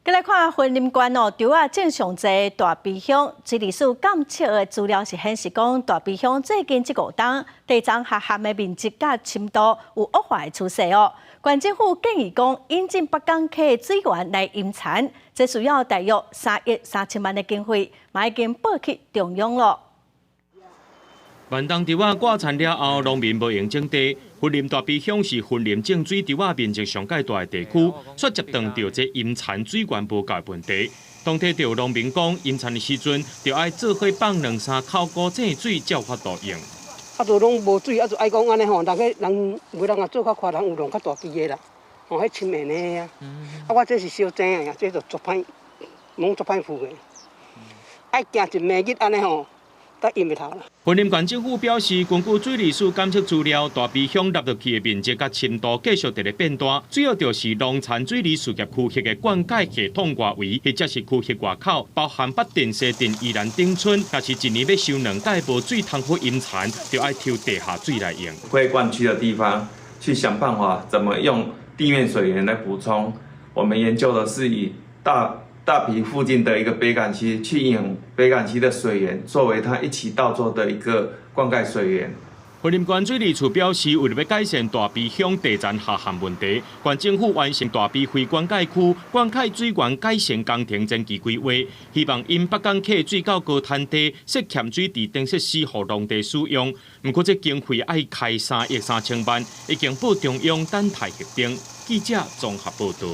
再来看云林县哦，稻仔正常侪大鼻乡水利署监测的资料是显示讲，大鼻乡最近这5冬地层下陷的面积甲深度有恶化的趋势哦。县政府建议讲，引进北港溪水源来引产，这需要大约3亿3千万的经费，嘛已经报去中央了。 万冬稻仔挂产了后，农民无用种地。云林大鼻乡是云林种水稻仔面积上界大的地区，却接触到这引产水源无够的问题。当地就有农民讲，引产的时阵，就要做伙放2-3口古井的水，才有法度用。就拢无水，就爱讲安尼吼，人每人做较快，人有量较大支的啦，吼，迄深面的啊。我这是小井的呀，这就足歹，拢足歹付的。爱行一暝日安尼吼。 云林县政府表示，根据水利署监测资料，大鼻乡纳入去的面积甲深度继续在变大，主要就是农产水利事业区域的灌溉系统外围，或者是区域外口，包含北镇、西镇、宜兰顶村，若是一年要收2届无水通好引产，就要抽地下水来用。会灌区的地方，去想办法怎么用地面水源来补充。我们研究的是以大鼻附近的一个北港溪，去引用北港溪的水源，作为它一起倒作的一个灌溉水源。云林县水利处表示，为了要改善大鼻乡地层下陷问题，县政府完成大鼻非灌溉区灌溉水源改善工程前期规划，希望因北港溪水到高滩地，涉欠水池等设施予农地使用。不过，这经费要开3亿3千万，已经报中央等待核定。记者综合报道。